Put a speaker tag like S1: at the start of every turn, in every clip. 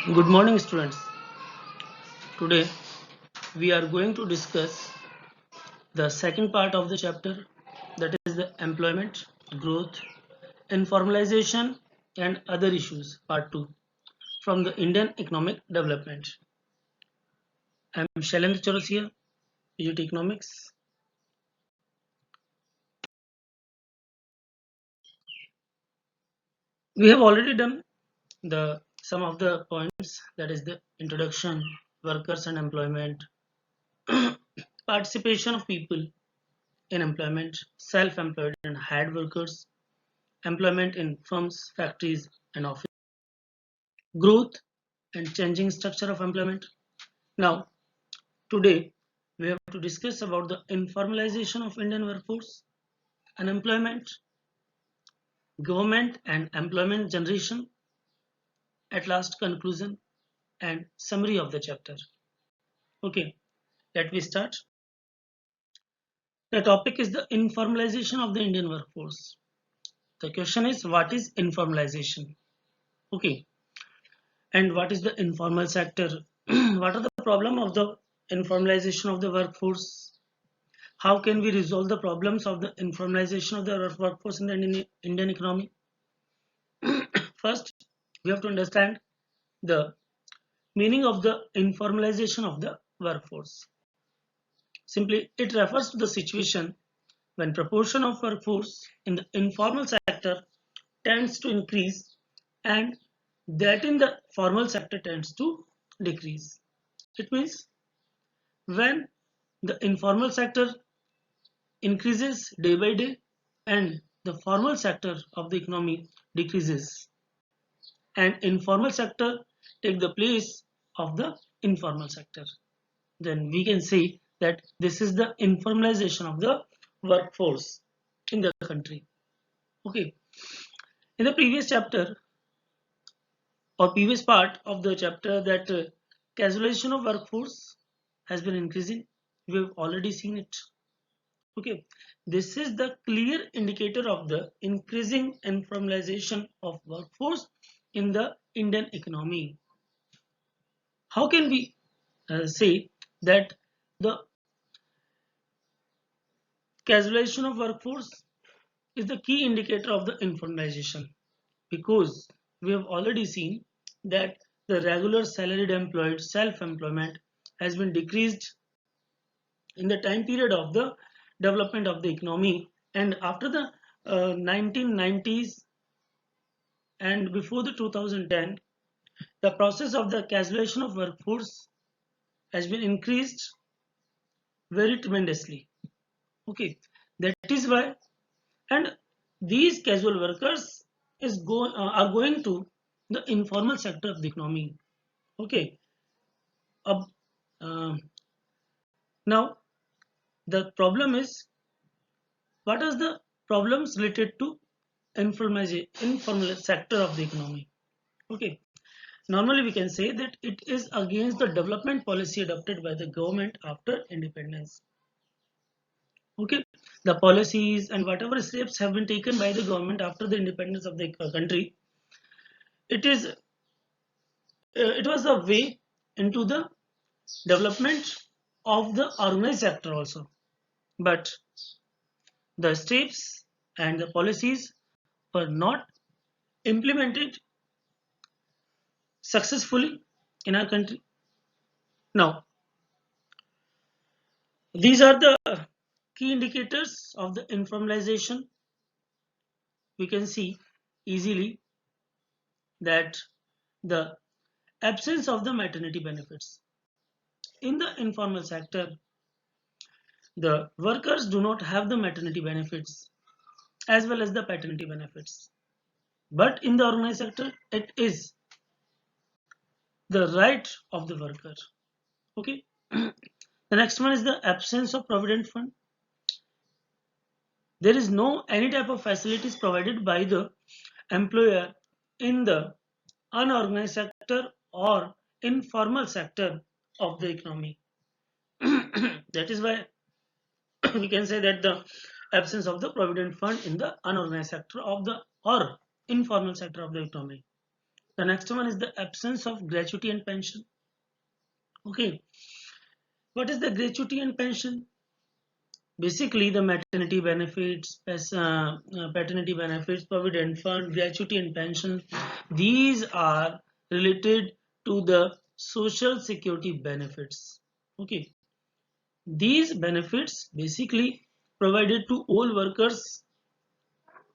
S1: Good morning, students. Today we are going to discuss the second part of the chapter, that is the employment, growth, informalization, and other issues, part 2, from the Indian economic development. I am Shailendra Chaurasia, PGT Economics. We have already done the some of the points, that is the introduction, workers and employment, participation of people in employment, self-employed and hired workers, employment in firms, factories, and offices, growth and changing structure of employment. Now, today we have to discuss about the informalization of Indian workforce, unemployment, government and employment generation, at last conclusion and summary of the chapter. Okay, let me start. The topic is the informalization of the Indian workforce. The question is, what is informalization? Okay, and what is the informal sector? What are the problem of the informalization of the workforce? How can we resolve the problems of the informalization of the workforce in the Indian economy? First, we have to understand the meaning of the informalization of the workforce. Simply, it refers to the situation when proportion of workforce in the informal sector tends to increase and that in the formal sector tends to decrease. It means when the informal sector increases day by day and the formal sector of the economy decreases and informal sector take the place of the informal sector, then we can say that this is the informalization of the workforce in the country. Okay, in the previous chapter or previous part of the chapter, that casualization of workforce has been increasing. We have already seen it. Okay, this is the clear indicator of the increasing informalization of workforce in the Indian economy. How can we say that the casualization of workforce is the key indicator of the informalization? Because we have already seen that the regular salaried employed self-employment has been decreased in the time period of the development of the economy, and after the 1990s and before the 2010, the process of the casualization of workforce has been increased very tremendously. Okay, that is why, and these casual workers are going to the informal sector of the economy. Okay, uh, uh, now the problem is, what are the problems related to informal sector of the economy? Okay, normally we can say that it is against the development policy adopted by the government after independence. Okay, the policies and whatever steps have been taken by the government after the independence of the country, it was a way into the development of the organized sector also, but the steps and the policies were not implemented successfully in our country. Now, these are the key indicators of the informalization. We can see easily that the absence of the maternity benefits. In the informal sector, the workers do not have the maternity benefits as well as the paternity benefits. But in the organized sector, it is the right of the worker. Okay. The next one is the absence of provident fund. There is no any type of facilities provided by the employer in the unorganized sector or informal sector of the economy. That is why we can say that the absence of the provident fund in the unorganized sector of the or informal sector of the economy. The next one is the absence of gratuity and pension. Okay, what is the gratuity and pension? Basically, the maternity benefits, paternity benefits, provident fund, gratuity and pension, these are related to the social security benefits. Okay, these benefits basically provided to all workers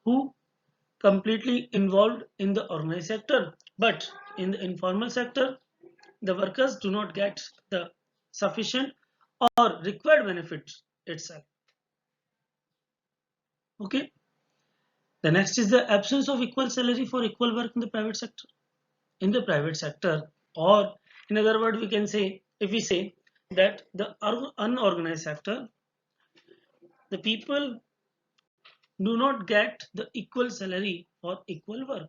S1: who completely involved in the organized sector, but in the informal sector, the workers do not get the sufficient or required benefits itself. Okay. The next is the absence of equal salary for equal work in the private sector. In the private sector, or in other words, we can say, if we say that the unorganized sector, the people do not get the equal salary for equal work.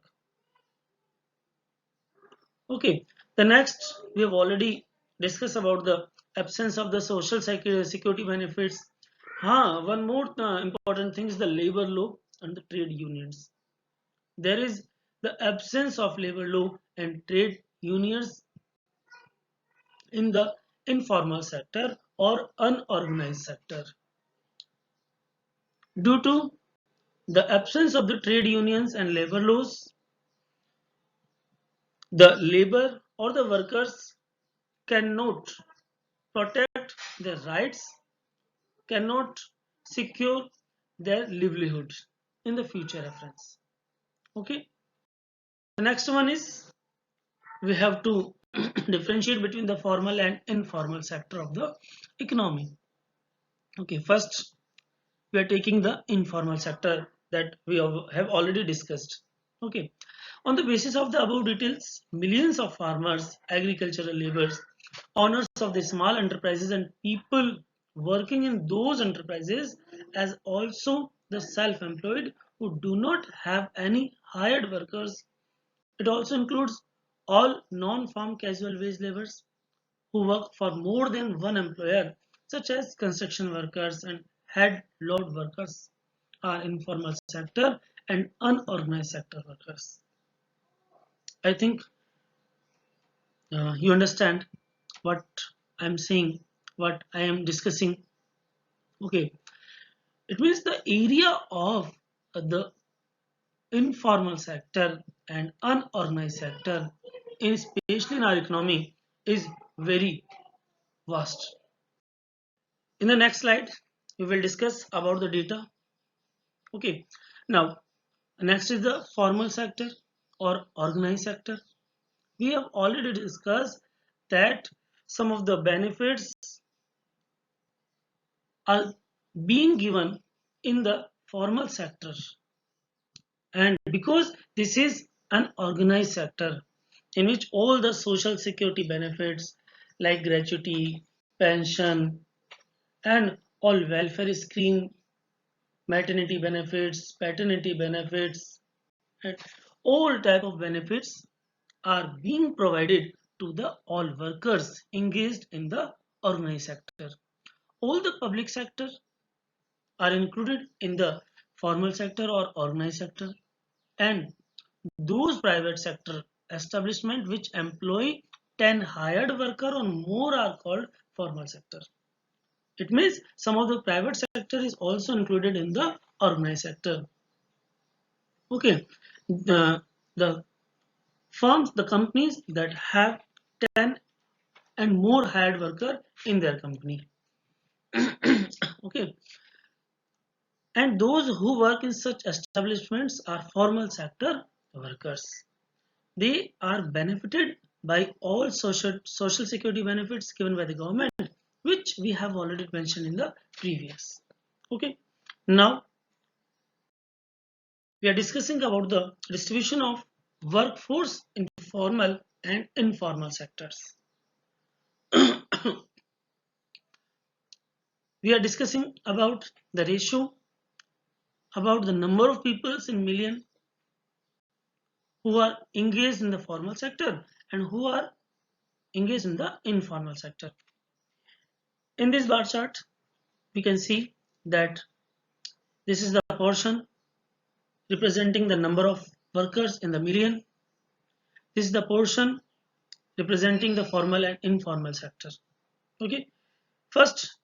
S1: Okay, the next we have already discussed about the absence of the social security benefits. One more important thing is the labor law and the trade unions. There is the absence of labor law and trade unions in the informal sector or unorganized sector. Due to the absence of the trade unions and labor laws, the labor or the workers cannot protect their rights, cannot secure their livelihood in the future reference. Okay. The next one is we have to differentiate between the formal and informal sector of the economy. Okay, first we are taking the informal sector that we have already discussed. Okay, on the basis of the above details, millions of farmers, agricultural laborers, owners of the small enterprises and people working in those enterprises, as also the self-employed who do not have any hired workers. It also includes all non-farm casual wage laborers who work for more than one employer, such as construction workers and head load workers, are informal sector and unorganized sector workers. I think you understand what I'm saying, what I am discussing. Okay, it means the area of the informal sector and unorganized sector, especially in our economy, is very vast. In the next slide, we will discuss about the data. Okay, now next is the formal sector or organized sector. We have already discussed that some of the benefits are being given in the formal sector, and because this is an organized sector in which all the social security benefits like gratuity, pension, and all welfare scheme, maternity benefits, paternity benefits, and all type of benefits are being provided to the all workers engaged in the organized sector. All the public sector are included in the formal sector or organized sector, and those private sector establishment which employ 10 hired worker or more are called formal sector. It means some of the private sector is also included in the organized sector. Okay, the firms, the companies that have 10 and more hired worker in their company. Okay, and those who work in such establishments are formal sector workers. They are benefited by all social security benefits given by the government, which we have already mentioned in the previous. Okay, now we are discussing about the distribution of workforce in formal and informal sectors. We are discussing about the ratio, about the number of people in million who are engaged in the formal sector and who are engaged in the informal sector. In this bar chart, we can see that this is the portion representing the number of workers in the million. This is the portion representing the formal and informal sector. Okay, first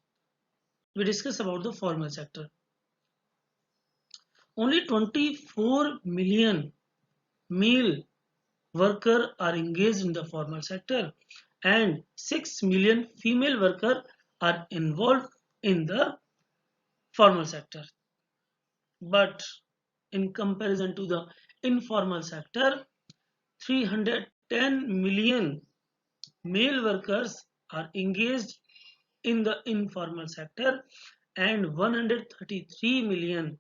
S1: we discuss about the formal sector. Only 24 million male workers are engaged in the formal sector and 6 million female workers are involved in the formal sector. But in comparison to the informal sector, 310 million male workers are engaged in the informal sector and 133 million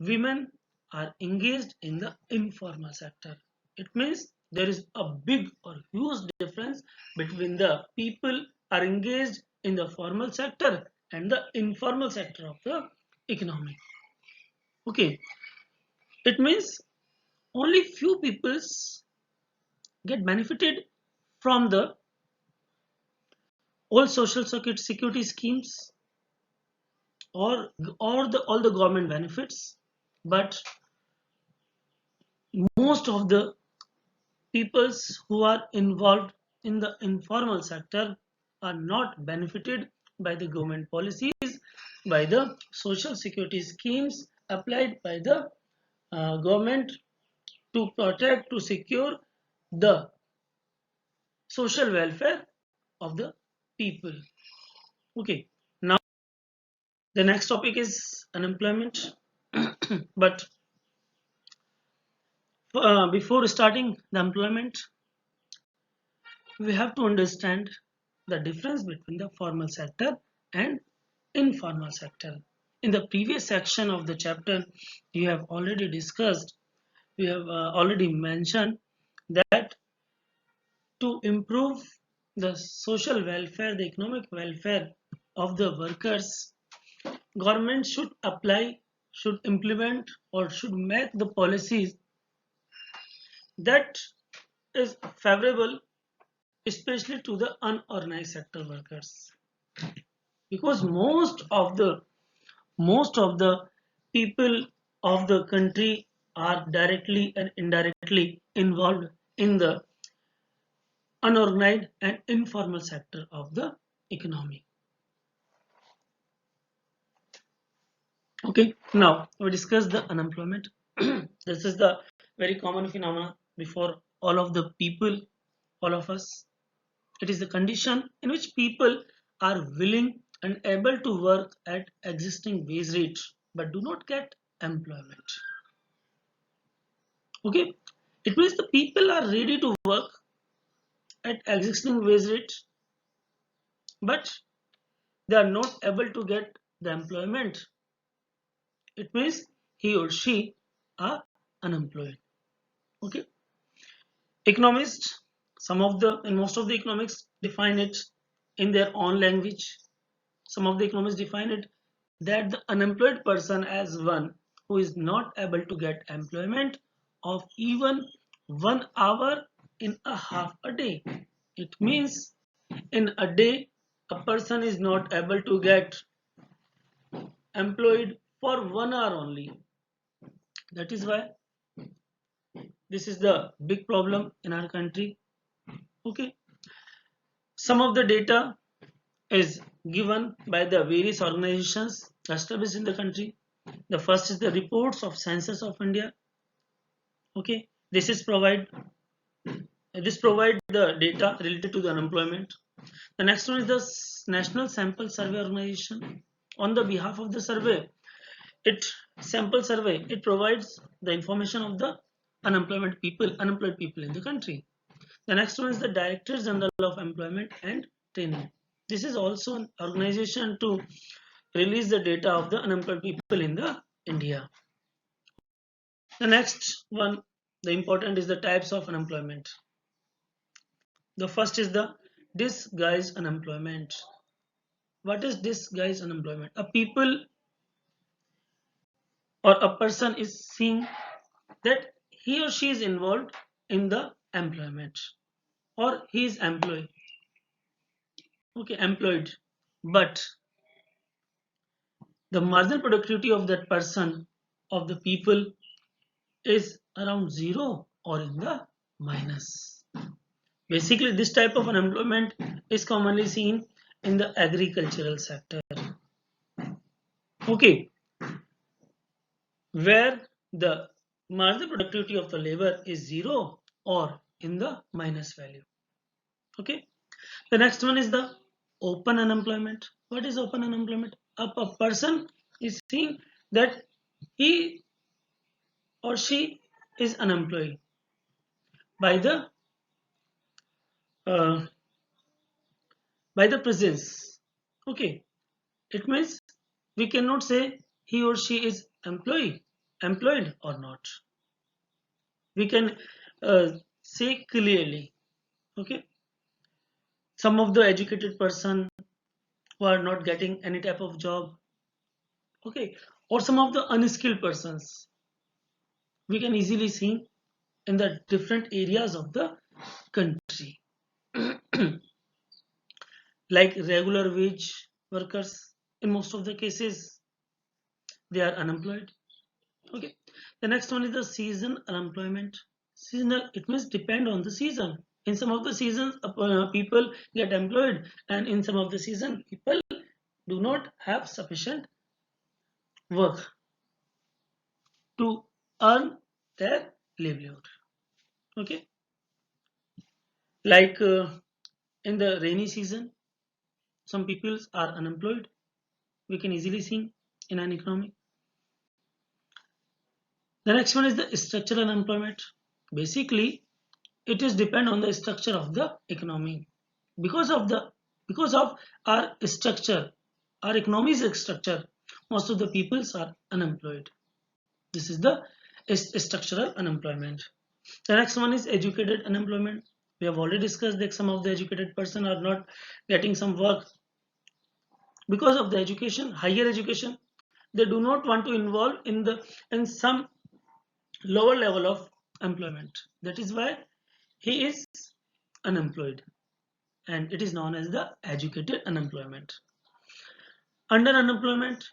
S1: women are engaged in the informal sector. It means there is a big or huge difference between the people are engaged in the formal sector and the informal sector of the economy. Okay, it means only few peoples get benefited from the all social security schemes or the all the government benefits, but most of the peoples who are involved in the informal sector are not benefited by the government policies, by the social security schemes applied by the government to protect, to secure the social welfare of the people. Okay, now the next topic is unemployment. But before starting the employment, we have to understand the difference between the formal sector and informal sector. In the previous section of the chapter, we have already discussed, we have already mentioned that to improve the social welfare, the economic welfare of the workers, government should apply, should implement, or should make the policies that is favorable especially to the unorganized sector workers, because most of the people of the country are directly and indirectly involved in the unorganized and informal sector of the economy. Okay, now we discuss the unemployment. This is the very common phenomena before all of the people, all of us. It is the condition in which people are willing and able to work at existing wage rate but do not get employment. Okay, it means the people are ready to work at existing wage rate but they are not able to get the employment. It means he or she are unemployed. Okay, economists, some of the and most of the economics define it in their own language. Some of the economists define it that the unemployed person as one who is not able to get employment of even 1 hour in a half a day. It means in a day a person is not able to get employed for 1 hour only. That is why this is the big problem in our country. Okay, some of the data is given by the various organizations established in the country. The first is the reports of Census of India. Okay, this provide the data related to the unemployment. The next one is the National Sample Survey Organization. On the behalf of the survey, it provides the information of the unemployed people in the country. The next one is the Director General of Employment and Training. This is also an organization to release the data of the unemployed people in the India. The next one, the important is the types of unemployment. The first is the disguised unemployment. What is disguised unemployment? A people or a person is seeing that he or she is involved in the employment or he is employed. Okay, employed, but the marginal productivity of that person, of the people, is around zero or in the minus. Basically, this type of unemployment is commonly seen in the agricultural sector. Okay, where the marginal productivity of the labor is zero or in the minus value. Okay, the next one is the open unemployment. What is open unemployment? A person is seeing that he or she is unemployed by the uh, presence. Okay, it means we cannot say he or she is employed or not. We can say clearly. Okay, some of the educated person who are not getting any type of job. Okay, or some of the unskilled persons we can easily see in the different areas of the country. Like regular wage workers, in most of the cases they are unemployed. Okay, the next one is the season unemployment. Seasonal, it means depend on the season. In some of the seasons people get employed, and in some of the season people do not have sufficient work to earn their livelihood. Okay, like in the rainy season some people are unemployed, we can easily see in an economy. The next one is the structural unemployment. Basically, it is depend on the structure of the economy. Because of our structure, our economy's structure, most of the peoples are unemployed. This is the structural unemployment. The next one is educated unemployment. We have already discussed that some of the educated person are not getting some work because of the education, higher education. They do not want to involve in some lower level of employment. That is why he is unemployed, and it is known as the educated unemployment. Under unemployment,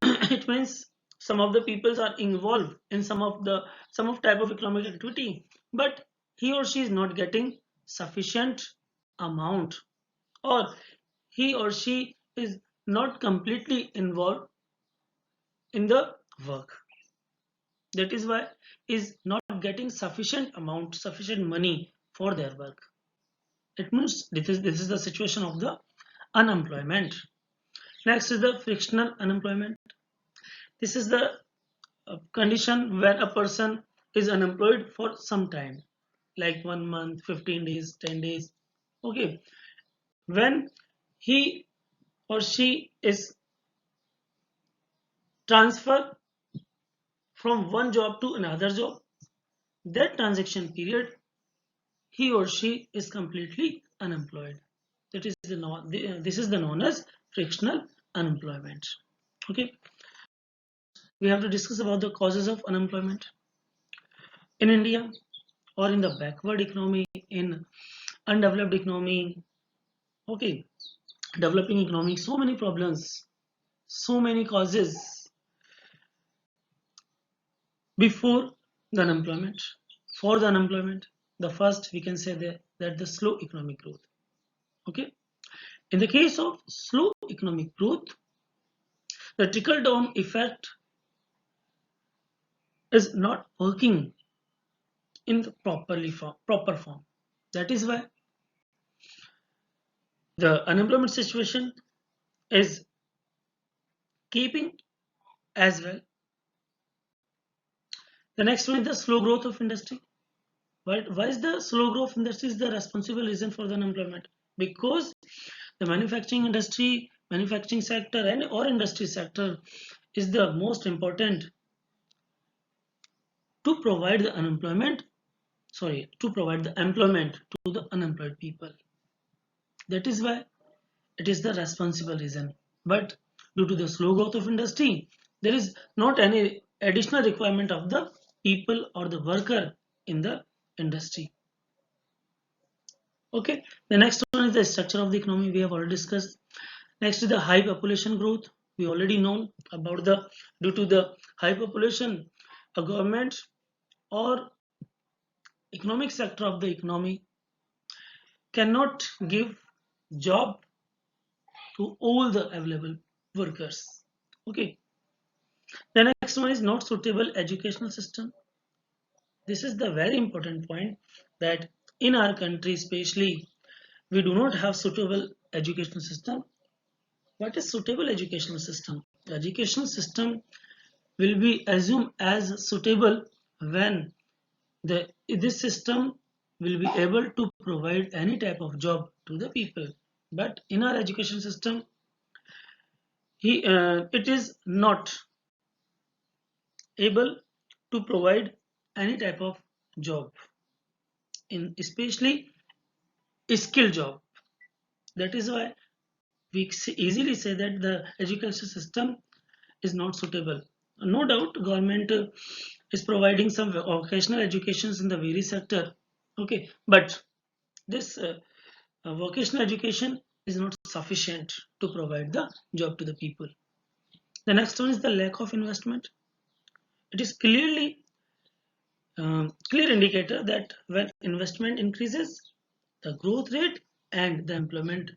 S1: it means some of the peoples are involved in some of type of economic activity, but he or she is not getting sufficient amount, or he or she is not completely involved in the work. That is why is not getting sufficient money for their work. It means this is the situation of the unemployment. Next is the frictional unemployment. This is the condition when a person is unemployed for some time, like 1 month, 15 days, 10 days. Okay, when he or she is transferred from one job to another job, that transaction period he or she is completely unemployed. That is this is the known as frictional unemployment. Okay, we have to discuss about the causes of unemployment in India or in the backward economy, in undeveloped economy. Okay, developing economy, so many problems, so many causes before the unemployment. For the unemployment, the first we can say that the slow economic growth. Okay, in the case of slow economic growth, the trickle down effect is not working in the proper form. That is why the unemployment situation is keeping as well. The next one is the slow growth of industry. Why is the slow growth of industry is the responsible reason for the unemployment? Because the manufacturing sector, and or industry sector is the most important to provide the employment to the unemployed people. That is why it is the responsible reason. But due to the slow growth of industry, there is not any additional requirement of the people or the worker in the industry. Okay, the next one is the structure of the economy. We have already discussed. Next is the high population growth. We already know about the due to the high population, a government or economic sector of the economy cannot give job to all the available workers. Okay. The next one is not suitable educational system. This is the very important point, that in our country especially we do not have suitable educational system. What is suitable educational system? The educational system will be assumed as suitable when this system will be able to provide any type of job to the people. But in our education system, it is not able to provide any type of job, in especially skill job. That is why we easily say that the education system is not suitable. No doubt government is providing some vocational educations in the various sector. Okay, but this vocational education is not sufficient to provide the job to the people. The next one is the lack of investment. It is clear indicator that when investment increases, the growth rate and the employment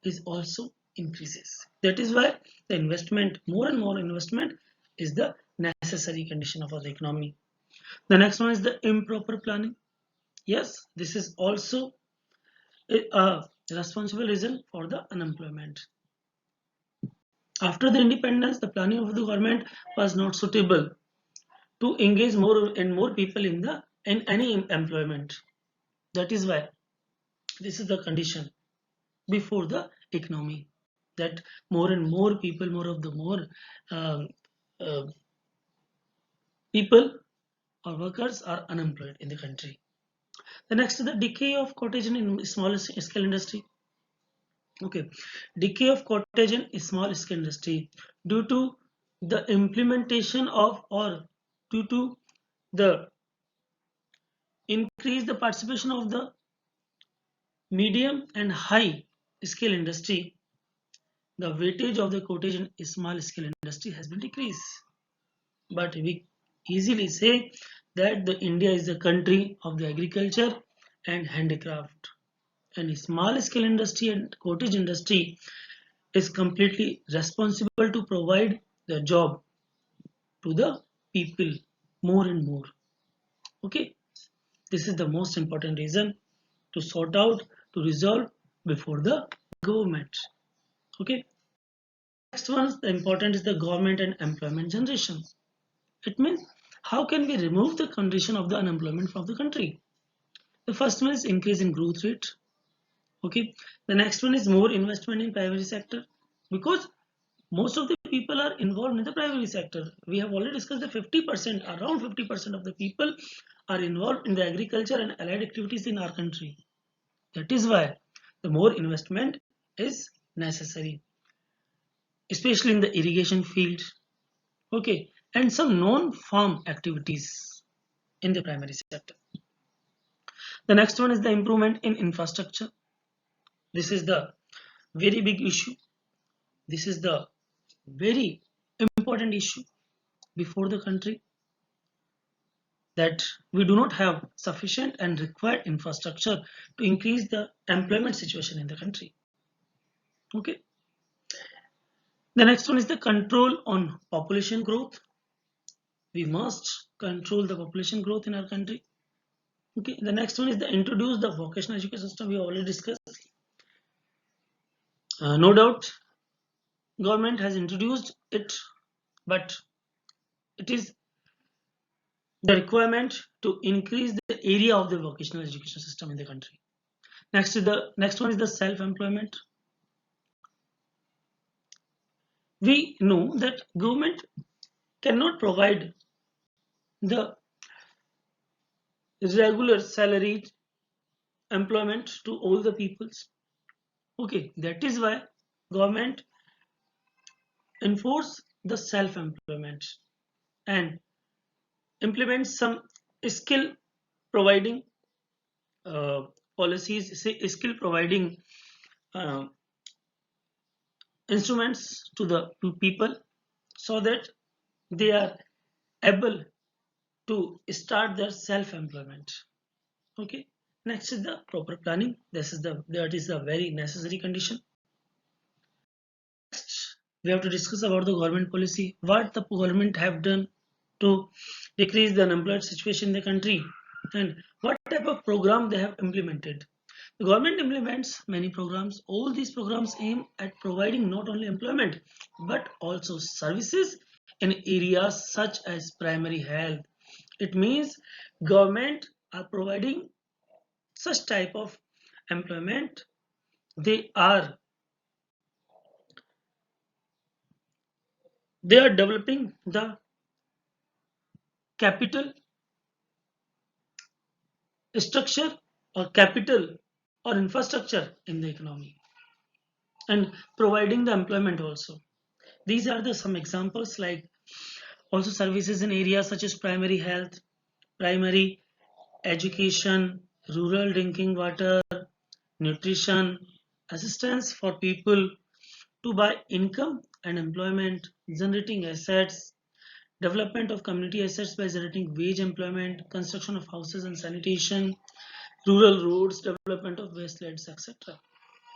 S1: is also increases. That is why the investment, more and more investment, is the necessary condition of our economy. The next one is the improper planning. Yes, this is also a responsible reason for the unemployment. After the independence, the planning of the government was not suitable to engage more and more people in any employment. That is why this is the condition before the economy, that more and more people, more um, uh, people or workers are unemployed in the country. The next is the decay of cottage and small scale industry. Okay, decay of cottage and small scale industry due to the implementation of, or due to the increase the participation of the medium and high scale industry, the weightage of the cottage and small scale industry has been decreased. But we easily say that the India is the country of the agriculture and handicraft, and small scale industry and cottage industry is completely responsible to provide the job to the people more and more. Okay, this is the most important reason to sort out, to resolve before the government. Okay, next one, the important is the government and employment generation. It means how can we remove the condition of the unemployment from the country? The first one is increase in growth rate. Okay, the next one is more investment in private sector, because most of the people are involved in the private sector. We have already discussed that 50%, around 50% of the people are involved in the agriculture and allied activities in our country. That is why the more investment is necessary, especially in the irrigation field. Okay, and some non-farm activities in the primary sector. The next one is the improvement in infrastructure. This is the very big issue. This is the very important issue before the country, that we do not have sufficient and required infrastructure to increase the employment situation in the country. Okay. The next one is the control on population growth. We must control the population growth in our country. Okay. The next one is the introduce the vocational education system. We already discussed. No doubt, government has introduced it, but it is the requirement to increase the area of the vocational education system in the country. Next one is the self-employment. We know that government cannot provide the regular salaried employment to all the peoples. Okay, that is why government enforce the self-employment and implement some skill providing uh, policies, say skill providing uh, instruments to the people, so that they are able to start their self-employment. Okay. Next is the proper planning. That is the very necessary condition. Next, we have to discuss about the government policy. What the government have done to decrease the unemployed situation in the country, and what type of program they have implemented. The government implements many programs. All these programs aim at providing not only employment but also services in areas such as primary health. It means government are providing such type of employment. They are they are developing the capital structure or capital or infrastructure in the economy and providing the employment also. These are the some examples, like also services in areas such as primary health, primary education, rural drinking water, nutrition, assistance for people to buy income and employment, generating assets, development of community assets by generating wage employment, construction of houses and sanitation, rural roads, development of wastelands, etc.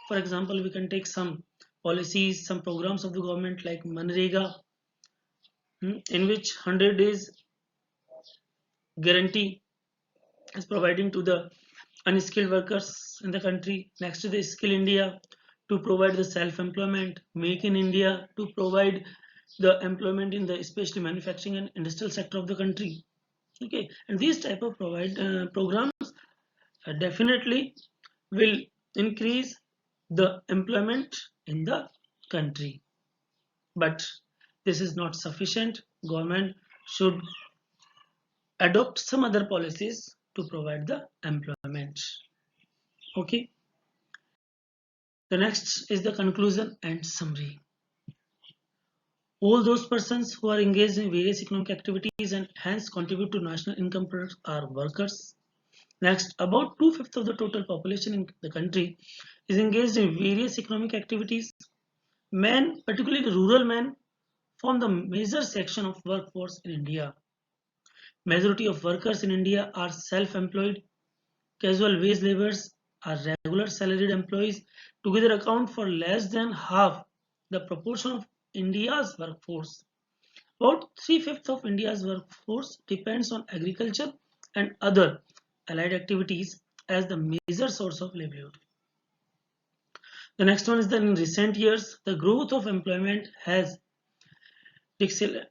S1: For example, we can take some policies, some programs of the government like Manrega, in which 100 days guarantee is providing to the unskilled workers in the country. Next to the Skill India to provide the self-employment, Make in India to provide the employment in the especially manufacturing and industrial sector of the country. Okay, and these type of programs definitely will increase the employment in the country. But this is not sufficient. Government should adopt some other policies to provide the employment. Okay. The next is the conclusion and summary. All those persons who are engaged in various economic activities and hence contribute to national income products are workers. Next, about 2/5 of the total population in the country is engaged in various economic activities. Men, particularly the rural men, form the major section of workforce in India. Majority of workers in India are self-employed. Casual wage laborers are regular salaried employees. Together account for less than half the proportion of India's workforce. About 3/5 of India's workforce depends on agriculture and other allied activities as the major source of livelihood. The next one is that in recent years, the growth of employment has decelerated.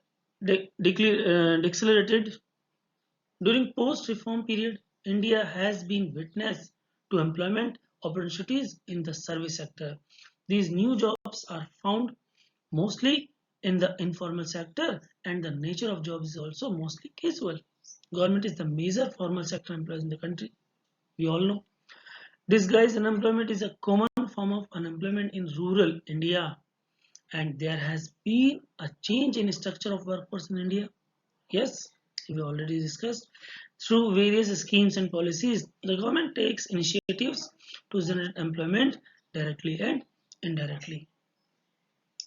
S1: During post-reform period, India has been witness to employment opportunities in the service sector. These new jobs are found mostly in the informal sector, and the nature of jobs is also mostly casual. Government is the major formal sector employer in the country. We all know. Disguised unemployment is a common form of unemployment in rural India, and there has been a change in structure of workforce in India. Yes, we already discussed. Through various schemes and policies, the government takes initiatives to generate employment directly and indirectly.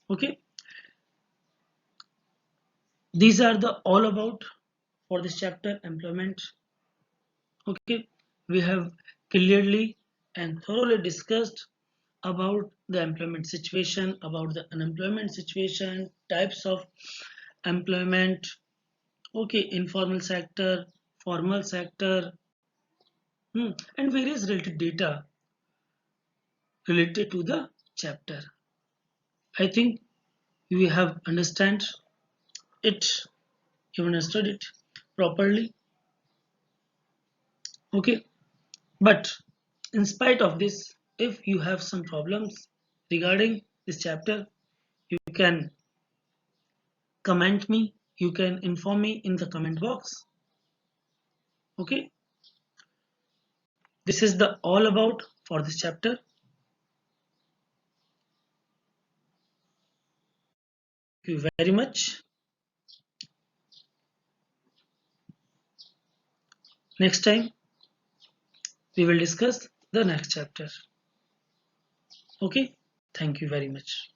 S1: Okay, these are the all about for this chapter employment. Okay, we have clearly and thoroughly discussed about the employment situation, about the unemployment situation, types of employment. Okay, informal sector, formal sector, and various related data related to the chapter. I think you have understand it, you understood it properly. Okay, but in spite of this, if you have some problems regarding this chapter, you can comment me, you can inform me in the comment box. Okay, this is the all about for this chapter. Thank you very much. Next time we will discuss the next chapter. Okay, thank you very much.